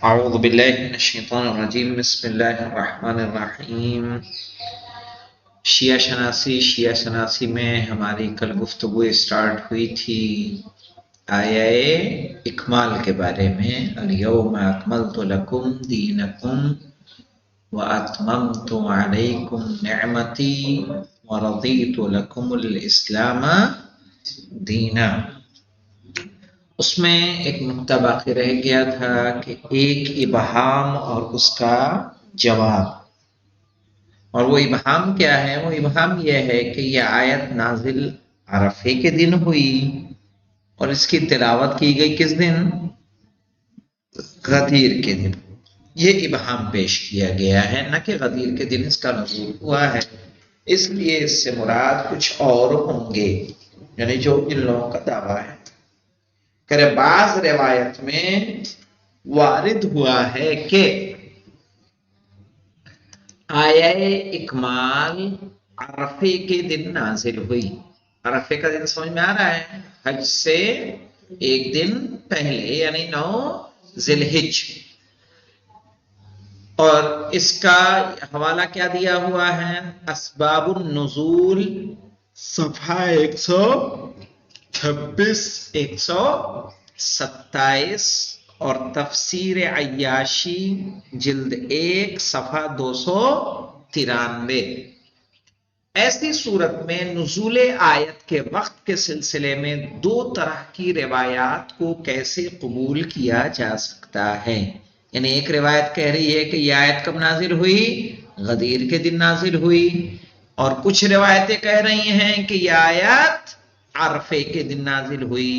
اعوذ باللہ من الشیطان الرجیم بسم اللہ الرحمن الرحیم۔ شیعہ شناسی میں ہماری کل گفتگو اسٹارٹ ہوئی تھی آیہ اکمال کے بارے میں، الیوم اکملت لکم دینکم واتممت علیکم نعمتی ورضیت لکم الاسلام دینا۔ اس میں ایک نقطہ باقی رہ گیا تھا کہ ایک ابہام اور اس کا جواب، اور وہ ابہام کیا ہے؟ وہ ابہام یہ ہے کہ یہ آیت نازل عرفے کے دن ہوئی اور اس کی تلاوت کی گئی کس دن؟ غدیر کے دن۔ یہ ابہام پیش کیا گیا ہے، نہ کہ غدیر کے دن اس کا نزول ہوا ہے، اس لیے اس سے مراد کچھ اور ہوں گے، یعنی جو ان لوگوں کا دعویٰ ہے۔ کہ بعض روایت میں وارد ہوا ہے کہ آیہ اکمال عرفے کے دن نازل ہوئی۔ عرفے کا دن سمجھ میں آ رہا ہے؟ حج سے ایک دن پہلے، یعنی 9 ذی الحج۔ اور اس کا حوالہ کیا دیا ہوا ہے؟ اسباب النزول صفحہ 126 127 اور تفسیر عیاشی جلد 1 صفحہ 293۔ ایسی صورت میں نزول آیت کے وقت کے سلسلے میں 2 طرح کی روایات کو کیسے قبول کیا جا سکتا ہے؟ یعنی ایک روایت کہہ رہی ہے کہ یہ آیت کب نازل ہوئی؟ غدیر کے دن نازل ہوئی، اور کچھ روایتیں کہہ رہی ہیں کہ یہ آیت عرفے کے دن نازل ہوئی۔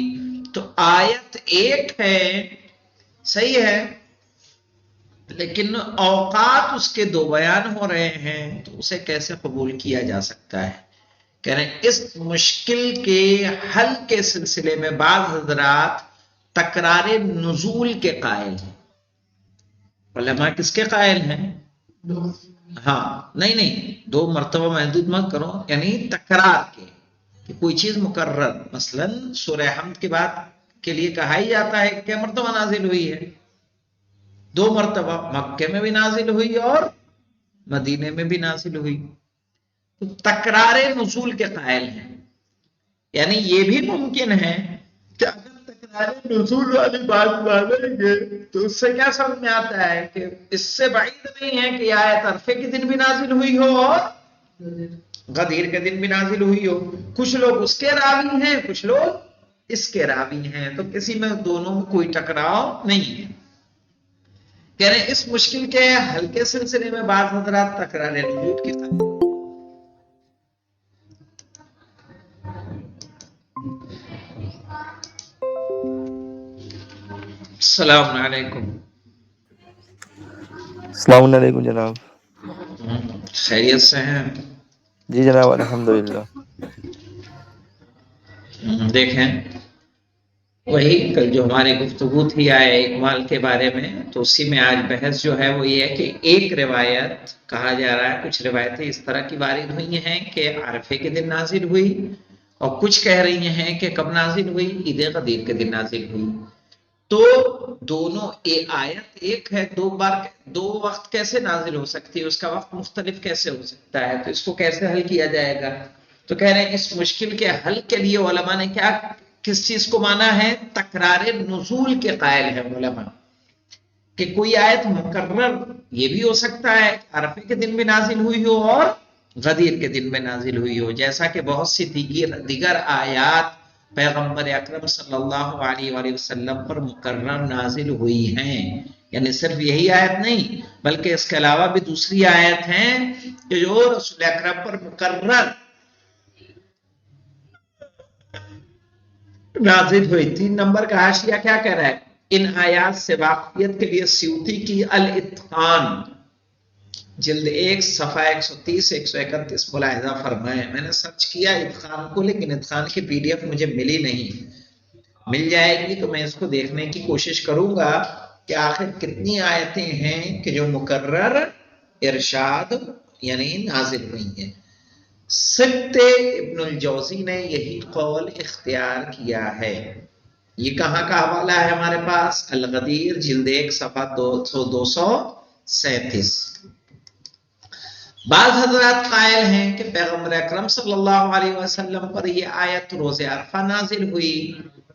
تو آیت ایک ہے، صحیح ہے، لیکن اوقات اس کے 2 بیان ہو رہے ہیں، تو اسے کیسے قبول کیا جا سکتا ہے؟ کہہ رہے ہیں اس مشکل کے حل کے سلسلے میں بعض حضرات تکرار نزول کے قائل ہیں۔ علماء کس کے قائل ہیں؟ ہاں، نہیں 2 مرتبہ محدود مت کرو، یعنی تکرار کے، کہ کوئی چیز مکرر، مثلا سورہ حمد کے بعد کے لیے کہا ہی جاتا ہے کہ کیا مرتبہ نازل ہوئی ہے؟ 2 مرتبہ، مکے میں بھی نازل ہوئی اور مدینے میں بھی نازل ہوئی۔ تو تکرار نزول کے قائل ہیں، یعنی یہ بھی ممکن ہے کہ اگر تکرار نزول والی بات مانیں گے تو اس سے کیا سمجھ میں آتا ہے کہ اس سے بعید نہیں ہے کہ آیت عرفے کے دن بھی نازل ہوئی ہو اور غدیر کے دن بھی نازل ہوئی ہو۔ کچھ لوگ اس کے راوی ہیں، کچھ لوگ اس کے راوی ہیں، تو کسی میں دونوں میں کوئی ٹکراؤ نہیں ہے۔ کہہ رہے ہیں اس مشکل کے حل کے سلسلے میں بعض حضرات تکرار نزول کی طرف۔ السلام علیکم۔ السلام علیکم جناب۔ خیریت سے ہیں؟ جی جناب، الحمدللہ۔ دیکھیں، وہی کل جو ہماری گفتگو تھی آیہ اکمال کے بارے میں، تو اسی میں آج بحث جو ہے وہ یہ ہے کہ ایک روایت کہا جا رہا ہے، کچھ روایتیں اس طرح کی وارد ہوئی ہیں کہ عرفے کے دن نازل ہوئی، اور کچھ کہہ رہی ہیں کہ کب نازل ہوئی؟ عید غدیر کے دن نازل ہوئی۔ تو دونوں آیت ایک ہے، 2 وقت کیسے نازل ہو سکتی ہے؟ اس کا وقت مختلف کیسے ہو سکتا ہے؟ تو اس کو کیسے حل کیا جائے گا؟ تو کہہ رہے ہیں اس مشکل کے حل کے لیے علماء نے کس چیز کو مانا ہے؟ تکرار نزول کے قائل ہیں علماء، کہ کوئی آیت مکرر یہ بھی ہو سکتا ہے عرفے کے دن بھی نازل ہوئی ہو اور غدیر کے دن میں نازل ہوئی ہو، جیسا کہ بہت سی دیگر آیات پیغمبر اکرم صلی اللہ علیہ وآلہ وسلم پر مکرر نازل ہوئی ہیں۔ یعنی صرف یہی آیت نہیں، بلکہ اس کے علاوہ بھی دوسری آیت ہیں کہ جو رسول اکرم پر مکرر نازل ہوئی۔ 3 نمبر کا حاشیہ کیا کہہ رہا ہے؟ ان آیات سے واقفیت کے لیے سیوطی کی الاتقان جلد 1 صفحہ 130 131 ملاحظہ فرمائے۔ میں نے سرچ کیا اتقان کو، لیکن اتقان کی PDF مجھے ملی نہیں۔ مل جائے گی تو میں اس کو دیکھنے کی کوشش کروں گا کہ آخر کتنی آیتیں ہیں کہ جو مکرر ارشاد یعنی نازل ہوئی ہیں۔ سبت ابن الجوزی نے یہی قول اختیار کیا ہے، یہ کہاں کا حوالہ ہے ہمارے پاس؟ الغدیر جلد 1 صفحہ 237۔ بعض حضرات قائل ہیں کہ پیغمبر اکرم صلی اللہ علیہ وسلم پر یہ آیت روز عرفہ نازل ہوئی،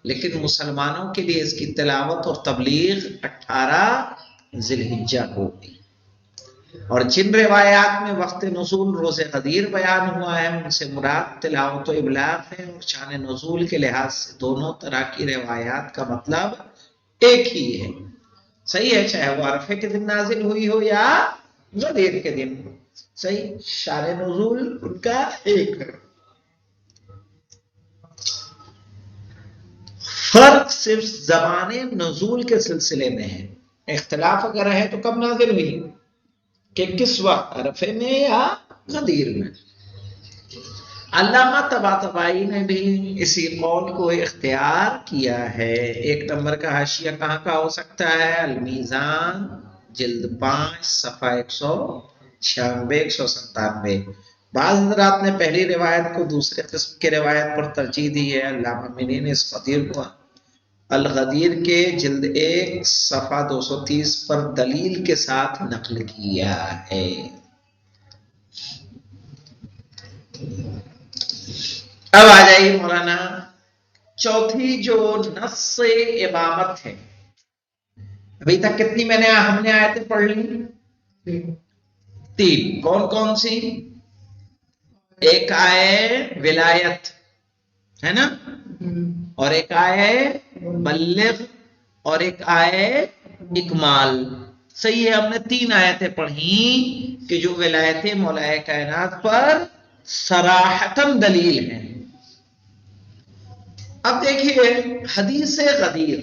لیکن مسلمانوں کے لیے اس کی تلاوت اور تبلیغ 18 ذی الحجہ ہو گئی۔ اور جن روایات میں وقت نزول روز غدیر بیان ہوا ہے ان سے مراد تلاوت و ابلاغ ہے، اور شان نزول کے لحاظ سے دونوں طرح کی روایات کا مطلب ایک ہی ہے۔ صحیح ہے، چاہے وہ عرفے کے دن نازل ہوئی ہو یا غدیر کے دن، صحیح، شان نزول ان کا ایک ہے۔ فرق صرف زمان نزول کے سلسلے میں ہے۔ اختلاف اگر ہے تو کب نازل ہوئی، کہ کس وقت، عرفے میں یا غدیر میں۔ علامہ طباطبائی نے بھی اسی قول کو اختیار کیا ہے۔ 1 نمبر کا حاشیہ کہاں کا ہو سکتا ہے؟ المیزان جلد 5 صفحہ 196 197۔ بعض حضرات نے پہلی روایت کو دوسرے قسم کی روایت پر ترجیح دی ہے۔ علامہ منی نے اس قدیر کو الغدیر کے جلد 1 صفحہ 230 پر دلیل کے ساتھ نقل کیا ہے۔ اب آ جائیے مولانا، چوتھی جو نص امامت ہے، ابھی تک کتنی ہم نے آیتیں پڑھ لی؟ 3۔ کون کون سی؟ ایک آئے ولایت ہے نا، اور ایک آئے بلغ، اور ایک آئے اکمال۔ صحیح ہے، ہم نے 3 آیتیں پڑھی کہ جو ولایت مولا کائنات پر صراحتاً دلیل ہے۔ اب دیکھیے حدیث غدیر،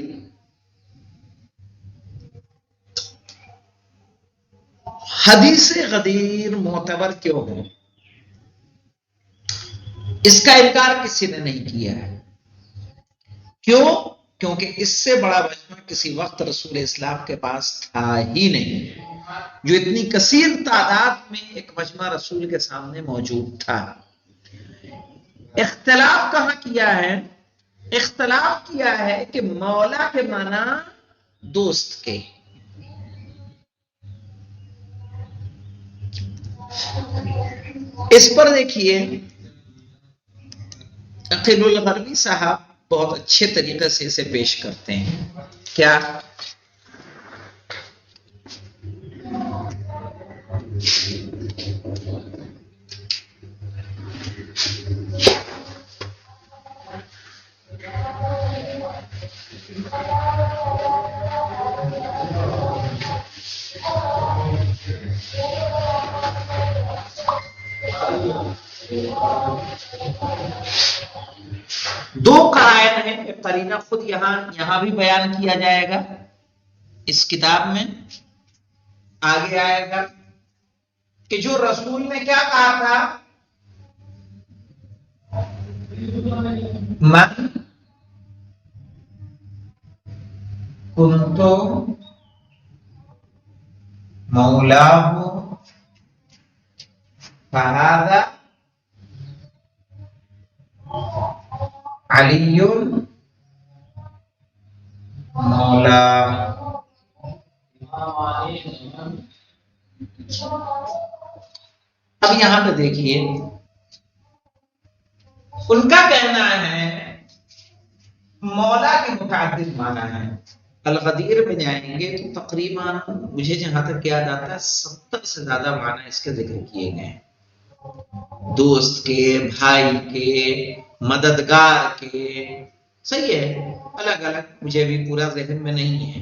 حدیث غدیر معتبر کیوں ہے؟ اس کا انکار کسی نے نہیں کیا ہے۔ کیوں؟ کیونکہ اس سے بڑا مجمع کسی وقت رسول اسلام کے پاس تھا ہی نہیں، جو اتنی کثیر تعداد میں ایک مجمع رسول کے سامنے موجود تھا۔ اختلاف کہاں کیا ہے؟ اختلاف کیا ہے کہ مولا کے معنی دوست کے۔ اس پر دیکھیے عقیل الغربی صاحب بہت اچھے طریقے سے اسے پیش کرتے ہیں۔ کیا؟ دو قرائن ہیں، ایک قرینہ خود یہاں بھی بیان کیا جائے گا، اس کتاب میں آگے آئے گا کہ جو رسول نے کیا کہا تھا، من کنتو مولاہ فہذا علی مولا۔ اب یہاں پہ دیکھیے ان کا کہنا ہے مولا کے متعدد معنی ہیں۔ الغدیر میں جائیں گے تو تقریباً مجھے جہاں تک یاد آتا ہے 70 سے زیادہ معنی اس کے ذکر کیے گئے ہیں، دوست کے، بھائی کے، مددگار کے۔ صحیح ہے، الگ الگ، مجھے بھی پورا ذہن میں نہیں ہے۔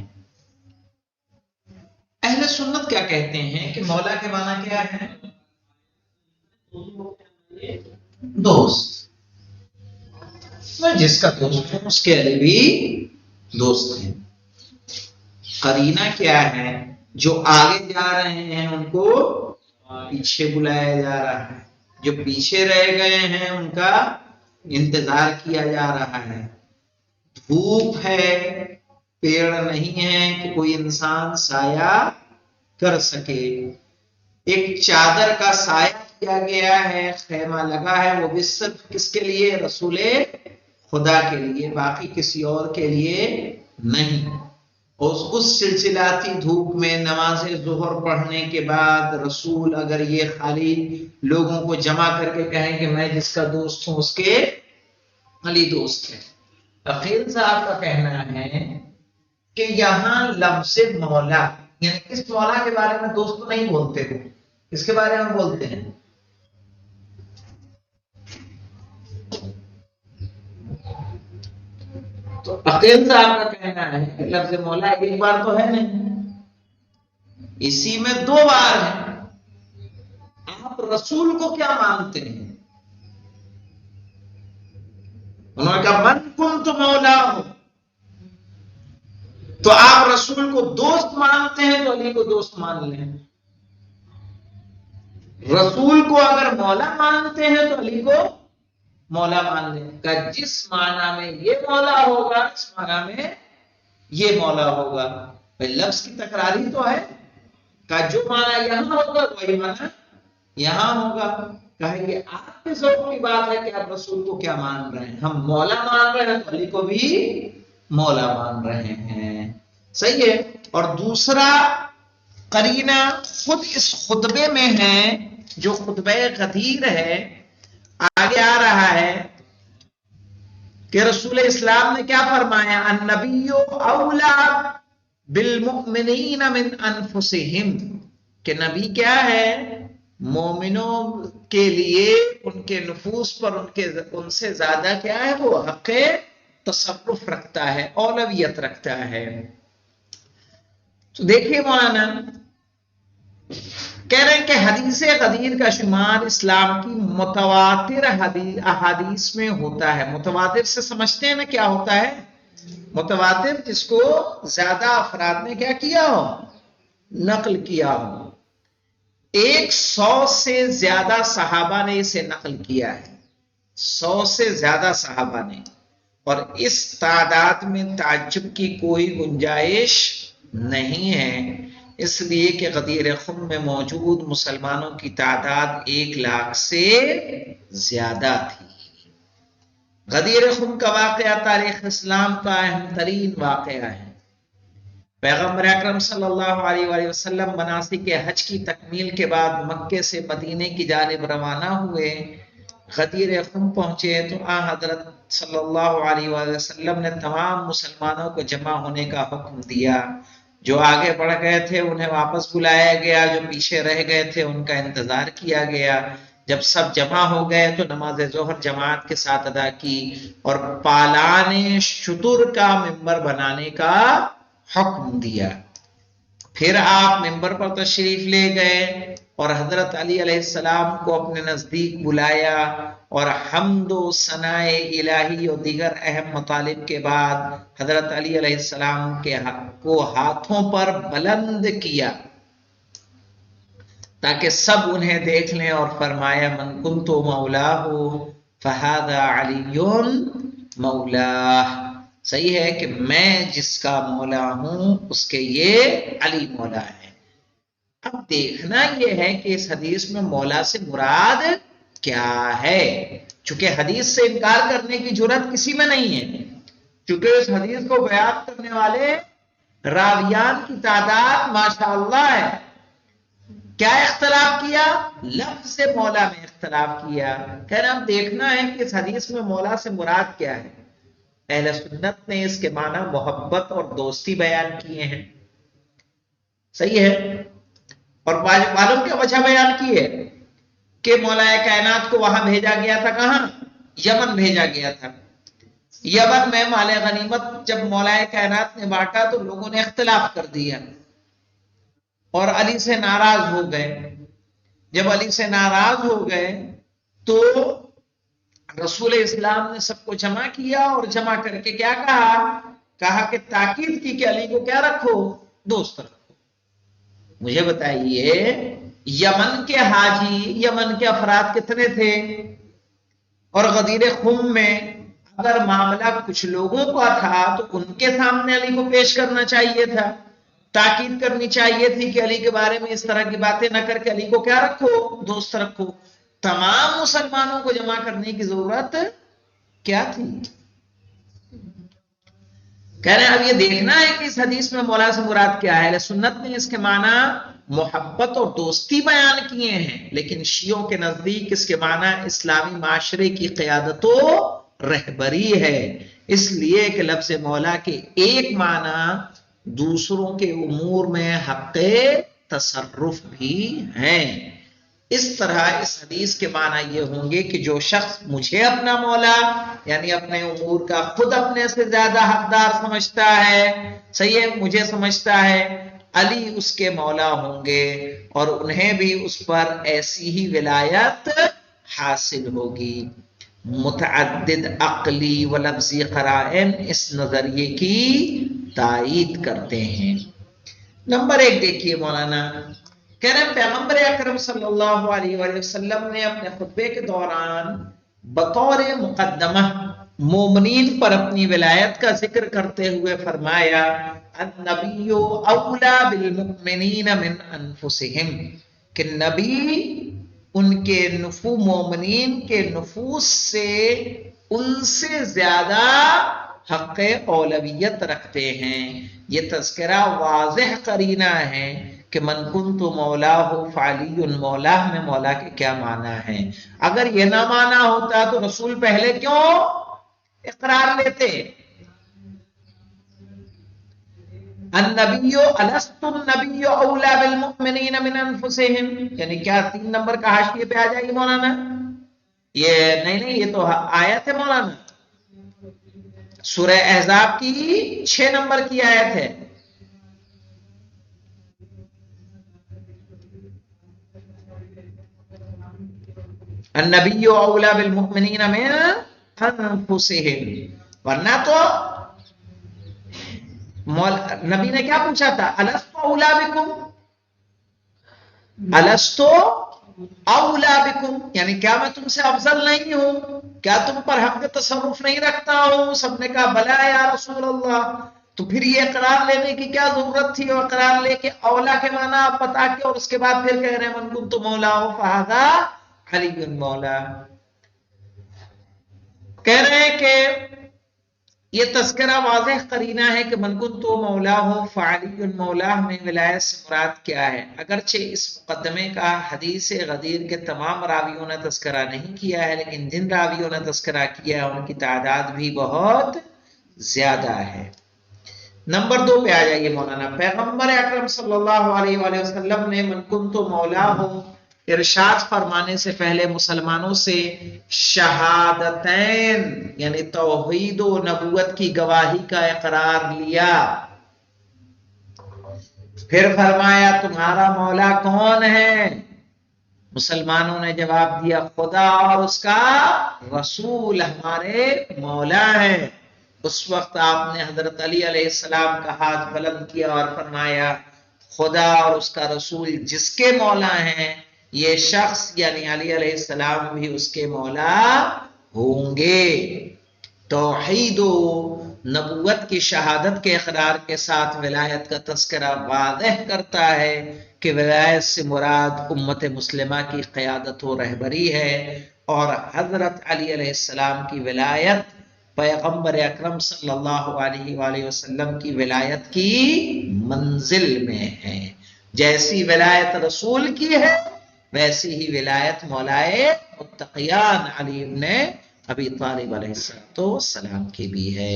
اہل سنت کیا کہتے ہیں کہ مولا کے معنی کیا ہے؟ دوست۔ میں جس کا دوست ہوں اس کے لیے بھی دوست ہیں۔ قرینہ کیا ہے؟ جو آگے جا رہے ہیں ان کو پیچھے بلایا جا رہا ہے، جو پیچھے رہ گئے ہیں ان کا انتظار کیا جا رہا ہے۔ دھوپ ہے، پیڑ نہیں ہے کہ کوئی انسان سایہ کر سکے، ایک چادر کا سایہ کیا گیا ہے، خیمہ لگا ہے، وہ بھی صرف کس کے لیے؟ رسول خدا کے لیے، باقی کسی اور کے لیے نہیں۔ اس سلسلاتی دھوپ میں نماز ظہر پڑھنے کے بعد رسول اگر یہ خالی لوگوں کو جمع کر کے کہیں کہ میں جس کا دوست ہوں اس کے علی دوست ہے۔ عقیل صاحب کا کہنا ہے کہ یہاں لفظ مولا، یعنی اس مولا کے بارے میں دوست نہیں بولتے تھے، اس کے بارے میں بولتے ہیں تو عقیل صاحب کا کہنا ہے کہ لفظ مولا ایک بار تو ہے نہیں، اسی میں دو بار ہے۔ آپ رسول کو کیا مانتے ہیں؟ انہوں نے کہا من کنت مولا ہو، تو آپ رسول کو دوست مانتے ہیں تو علی کو دوست مان لیں، رسول کو اگر مولا مانتے ہیں تو علی کو مولا مان لیں۔ کہ جس معنی میں یہ مولا ہوگا اس معنی میں یہ مولا ہوگا، لفظ کی تکراری تو ہے، کہ جو معنی یہاں ہوگا وہی معنی یہاں ہوگا۔ کہیں گے آپ کے ذوق کی بات ہے کہ آپ رسول کو کیا مان رہے ہیں، ہم مولا مان رہے ہیں تو علی کو بھی مولا مان رہے ہیں، صحیح ہے۔ اور دوسرا قرینہ خود اس خطبے میں ہے جو خطبہ غدیر ہے، آگے آ رہا ہے کہ رسول اسلام نے کیا فرمایا، النبی اولا بالمؤمنین من انفسہم، کہ نبی کیا ہے، مومنوں کے لیے ان کے نفوس پر ان سے زیادہ کیا ہے، وہ حق تصرف رکھتا ہے، اولویت رکھتا ہے۔ تو دیکھیے مولانا کہہ رہے ہیں کہ حدیث غدیر کا شمار اسلام کی متواتر احادیث میں ہوتا ہے۔ متواتر سے سمجھتے ہیں نا کیا ہوتا ہے؟ متواتر جس کو زیادہ افراد نے کیا کیا ہو، نقل کیا ہو۔ 100 سے زیادہ صحابہ نے اسے نقل کیا ہے، 100 سے زیادہ صحابہ نے، اور اس تعداد میں تعجب کی کوئی گنجائش نہیں ہے، اس لیے کہ غدیر خم میں موجود مسلمانوں کی تعداد 1 لاکھ سے زیادہ تھی۔ غدیر خم کا واقعہ تاریخ اسلام کا اہم ترین واقعہ ہے۔ پیغمبر اکرم صلی اللہ علیہ وآلہ وسلم مناسک حج کی تکمیل کے بعد مکے سے مدینے کی جانب روانہ ہوئے، غدیر خم پہنچے تو حضرت صلی اللہ علیہ وآلہ وسلم نے تمام مسلمانوں کو جمع ہونے کا حکم دیا۔ جو آگے بڑھ گئے تھے انہیں واپس بلایا گیا، جو پیچھے رہ گئے تھے ان کا انتظار کیا گیا۔ جب سب جمع ہو گئے تو نماز ظہر جماعت کے ساتھ ادا کی اور پالان شتر کا ممبر بنانے کا حکم دیا۔ پھر آپ ممبر پر تشریف لے گئے اور حضرت علی علیہ السلام کو اپنے نزدیک بلایا اور حمد و ثناء الہی اور دیگر اہم مطالب کے بعد حضرت علی علیہ السلام کو ہاتھوں پر بلند کیا تاکہ سب انہیں دیکھ لیں، اور فرمایا من کنت مولاہ فہذا علی مولاہ، صحیح ہے کہ میں جس کا مولا ہوں اس کے یہ علی مولا ہے۔ اب دیکھنا یہ ہے کہ اس حدیث میں مولا سے مراد کیا ہے، چونکہ حدیث سے انکار کرنے کی جرات کسی میں نہیں ہے، چونکہ اس حدیث کو بیان کرنے والے راویان کی تعداد ماشاءاللہ ہے۔ کیا اختلاف کیا؟ لفظ مولا میں اختلاف کیا۔ کہنا اب دیکھنا ہے کہ اس حدیث میں مولا سے مراد کیا ہے۔ اہل سنت نے اس کے معنی محبت اور دوستی بیان کیے ہیں، صحیح ہے، اور معلوم کیا وجہ بیان کی ہے کہ مولا کائنات کو وہاں بھیجا گیا تھا، کہاں؟ یمن بھیجا گیا تھا۔ یمن میں مال غنیمت جب مولا کائنات نے بانٹا تو لوگوں نے اختلاف کر دیا اور علی سے ناراض ہو گئے۔ جب علی سے ناراض ہو گئے تو رسول اسلام نے سب کو جمع کیا اور جمع کر کے کیا کہا کہ تاکید کی کہ علی کو کیا رکھو، دوست رکھو۔ مجھے بتائیے یمن کے حاجی، یمن کے افراد کتنے تھے؟ اور غدیر خم میں اگر معاملہ کچھ لوگوں کا تھا تو ان کے سامنے علی کو پیش کرنا چاہیے تھا، تاکید کرنی چاہیے تھی کہ علی کے بارے میں اس طرح کی باتیں نہ کر کے علی کو کیا رکھو، دوست رکھو۔ تمام مسلمانوں کو جمع کرنے کی ضرورت کیا تھی؟ کہہ رہے ہیں اب یہ دیکھنا ہے کہ اس حدیث میں مولا سے مراد کیا ہے۔ اہل سنت نے اس کے معنی محبت اور دوستی بیان کیے ہیں، لیکن شیعوں کے نزدیک اس کے معنی اسلامی معاشرے کی قیادت و رہبری ہے، اس لیے کہ لفظ مولا کے ایک معنی دوسروں کے امور میں حق تصرف بھی ہیں۔ اس طرح اس حدیث کے معنی یہ ہوں گے کہ جو شخص مجھے اپنا مولا یعنی اپنے امور کا خود اپنے سے زیادہ حقدار سمجھتا ہے، صحیح ہے، مجھے سمجھتا ہے، علی اس کے مولا ہوں گے اور انہیں بھی اس پر ایسی ہی ولایت حاصل ہوگی۔ متعدد عقلی و لفظی قرائن اس نظریے کی تائید کرتے ہیں۔ نمبر 1 دیکھیے مولانا کہہ رہے ہیں پیغمبر اکرم صلی اللہ علیہ وآلہ وسلم نے اپنے خطبے کے دوران بطور مقدمہ مومنین پر اپنی ولایت کا ذکر کرتے ہوئے فرمایا النبی اولا بالمؤمنین من انفسہم، کہ نبی ان کے مومنین کے نفوس سے ان سے زیادہ حق اولویت رکھتے ہیں۔ یہ تذکرہ واضح قرینہ ہے کہ من کنت مولاہ فعلی مولاہ میں مولا کے کیا معنی ہے۔ اگر یہ نہ معنی ہوتا تو رسول پہلے کیوں اقرار لیتے؟ النبی الست النبی اولا بالمؤمنین من انفسہم، یعنی کیا 3 نمبر کا حاشیے پہ آ جائے گی مولانا؟ یہ نہیں، یہ تو آیت ہے مولانا، سورہ احزاب کی 6 نمبر کی آیت ہے۔ النبی اولا بالمؤمنین من انفسہم، ورنہ تو نبی نے کیا پوچھا تھا؟ الست اولا بکم، الست اولا بکم، یعنی کیا میں تم سے افضل نہیں ہوں؟ کیا تم پر حق تصرف نہیں رکھتا ہوں؟ سب نے کہا بلا یا رسول اللہ۔ تو پھر یہ اقرار لینے کی کیا ضرورت تھی؟ اور اقرار لے کے اولا کے معنی آپ بتا کے اور اس کے بعد پھر کہہ رہے ہیں من کنت مولا فہذا علی مولا۔ کہہ رہے ہیں کہ یہ تذکرہ واضح قرینہ ہے کہ من کنت مولا ہو فعلی مولا میں ولایت سے مراد کیا ہے۔ اگرچہ اس مقدمے کا حدیث غدیر کے تمام راویوں نے تذکرہ نہیں کیا ہے، لیکن جن راویوں نے تذکرہ کیا ہے ان کی تعداد بھی بہت زیادہ ہے۔ نمبر 2 پہ آ جائیے مولانا۔ پیغمبر اکرم صلی اللہ علیہ وآلہ وسلم نے من کنت مولا ہو ارشاد فرمانے سے پہلے مسلمانوں سے شہادتین یعنی توحید و نبوت کی گواہی کا اقرار لیا، پھر فرمایا تمہارا مولا کون ہے؟ مسلمانوں نے جواب دیا خدا اور اس کا رسول ہمارے مولا ہے۔ اس وقت آپ نے حضرت علی علیہ السلام کا ہاتھ بلند کیا اور فرمایا خدا اور اس کا رسول جس کے مولا ہیں یہ شخص یعنی علی علیہ السلام بھی اس کے مولا ہوں گے۔ توحید و نبوت کی شہادت کے اقرار کے ساتھ ولایت کا تذکرہ واضح کرتا ہے کہ ولایت سے مراد امت مسلمہ کی قیادت و رہبری ہے، اور حضرت علی علیہ السلام کی ولایت پیغمبر اکرم صلی اللہ علیہ وآلہ وسلم کی ولایت کی منزل میں ہے۔ جیسی ولایت رسول کی ہے ویسی ہی ولایت مولائے متقیان علی ابن ابی طالب علیہ السلام کی بھی ہے۔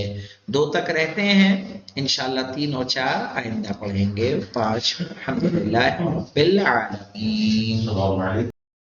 2 تک رہتے ہیں، انشاءاللہ 3 اور 4 آئندہ پڑھیں گے۔ 5 الحمدللہ رب العالمین۔